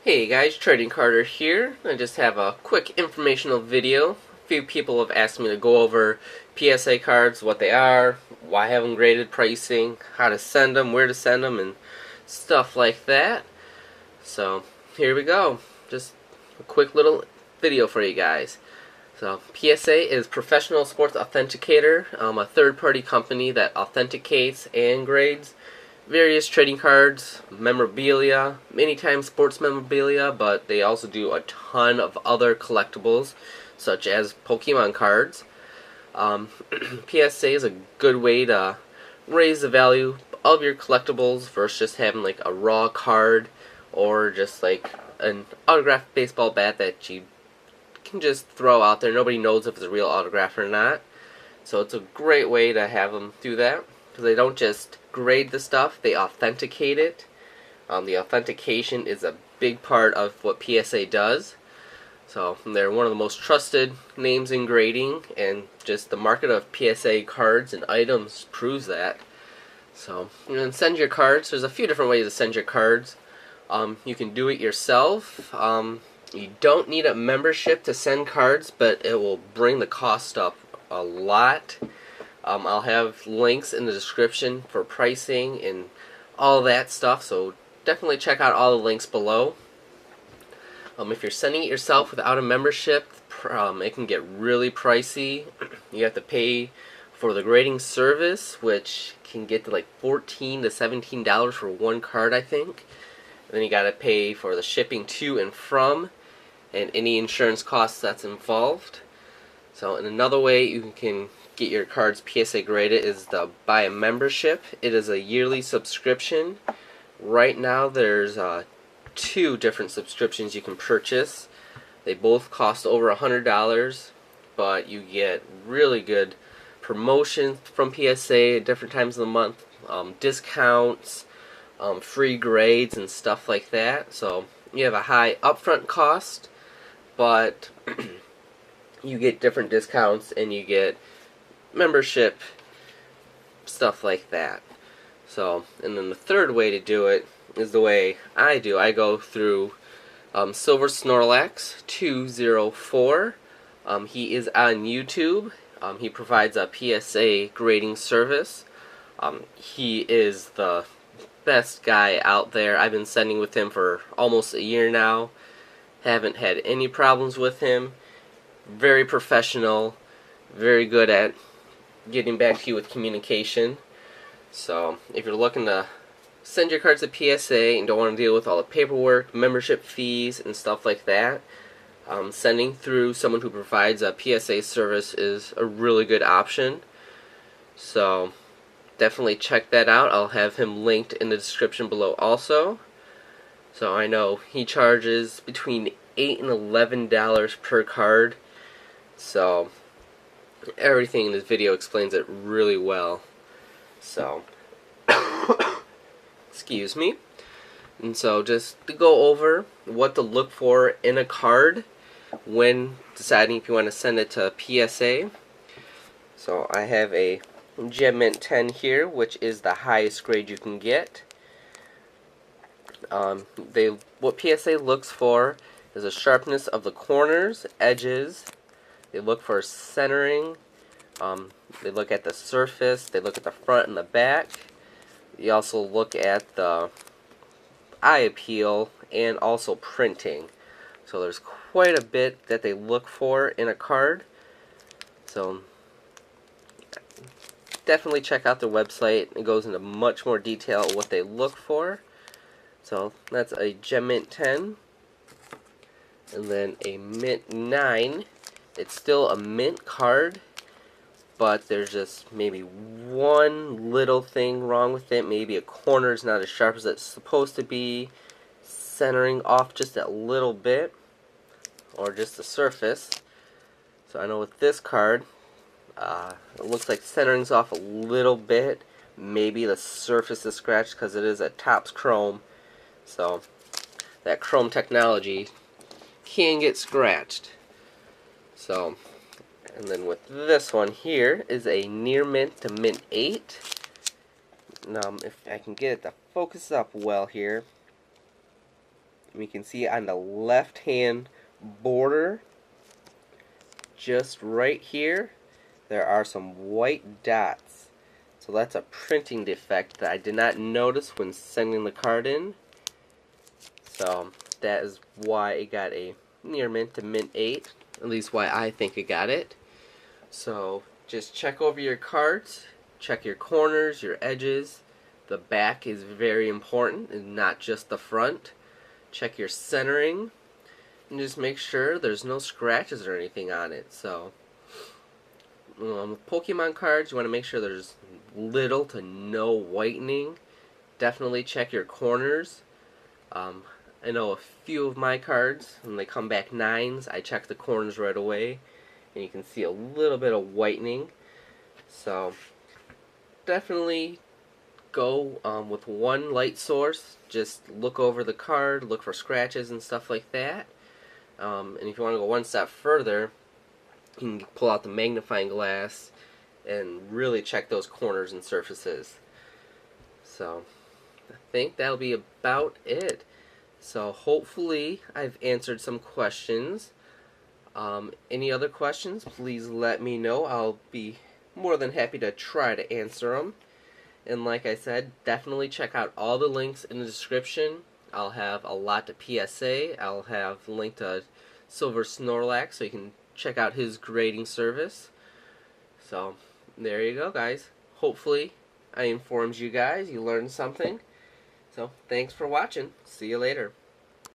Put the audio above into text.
Hey guys, Trading Carter here. I just have a quick informational video. A few people have asked me to go over PSA cards, what they are, why I have them graded, pricing, how to send them, where to send them, and stuff like that. So here we go. Just a quick little video for you guys. So PSA is Professional Sports Authenticator, a third-party company that authenticates and grades various trading cards, memorabilia, many times sports memorabilia, but they also do a ton of other collectibles, such as Pokemon cards. PSA is a good way to raise the value of your collectibles versus just having like a raw card or just like an autographed baseball bat that you can just throw out there. Nobody knows if it's a real autograph or not. So it's a great way to have them do that, because they don't just grade the stuff, they authenticate it. The authentication is a big part of what PSA does. So they're one of the most trusted names in grading, and just the market of PSA cards and items proves that. So you can send your cards. There's a few different ways to send your cards. You can do it yourself. You don't need a membership to send cards, but it will bring the cost up a lot. I'll have links in the description for pricing and all that stuff, so definitely check out all the links below. If you're sending it yourself without a membership, it can get really pricey. You have to pay for the grading service, which can get to like $14 to $17 for one card, I think. And then you gotta pay for the shipping to and from, and any insurance costs that's involved. So, and another way you can get your cards PSA graded is to buy a membership. It is a yearly subscription. Right now there's two different subscriptions you can purchase. They both cost over $100, but you get really good promotions from PSA at different times of the month, discounts, free grades and stuff like that. So you have a high upfront cost, but you get different discounts and you get membership, stuff like that. So, and then the third way to do it is the way I do. I go through Silver Snorlax 204. He is on YouTube. He provides a PSA grading service. He is the best guy out there. I've been sending with him for almost a year now. Haven't had any problems with him. Very professional, very good at getting back to you with communication. So if you're looking to send your cards to PSA and don't want to deal with all the paperwork, membership fees, and stuff like that, sending through someone who provides a PSA service is a really good option. So definitely check that out. I'll have him linked in the description below also. So I know he charges between $8 and $11 per card. So everything in this video explains it really well. So excuse me. And so just to go over what to look for in a card when deciding if you want to send it to PSA. So I have a Gem Mint 10 here, which is the highest grade you can get. What PSA looks for is a sharpness of the corners, edges. They look for centering. They look at the surface. They look at the front and the back. You also look at the eye appeal and also printing. So there's quite a bit that they look for in a card. So definitely check out their website. It goes into much more detail what they look for. So that's a Gem Mint 10. And then a Mint 9. It's still a mint card, but there's just maybe one little thing wrong with it. Maybe a corner is not as sharp as it's supposed to be, centering off just a little bit, or just the surface. So I know with this card, it looks like centering's off a little bit. Maybe the surface is scratched because it is a Topps Chrome. So that Chrome technology can get scratched. So, and then with this one here is a near mint to mint 8. Now, if I can get it to focus up well here, And we can see on the left hand border, just right here, there are some white dots. So that's a printing defect that I did not notice when sending the card in. So that is why it got a near mint to mint 8. At least why I think it got it. So just check over your cards, check your corners, your edges. The back is very important and not just the front. Check your centering and just make sure there's no scratches or anything on it. So with Pokemon cards, you want to make sure there's little to no whitening. Definitely check your corners. I know a few of my cards, when they come back 9s, I check the corners right away, and you can see a little bit of whitening. So definitely go with one light source. Just look over the card, look for scratches and stuff like that. And if you want to go one step further, you can pull out the magnifying glass and really check those corners and surfaces. So I think that'll be about it. So hopefully I've answered some questions. Any other questions, please let me know. I'll be more than happy to try to answer them. And like I said, definitely check out all the links in the description. I'll have a lot to PSA. I'll have a link to Silver Snorlax so you can check out his grading service. So there you go, guys. Hopefully I informed you guys. You learned something. So thanks for watching. See you later.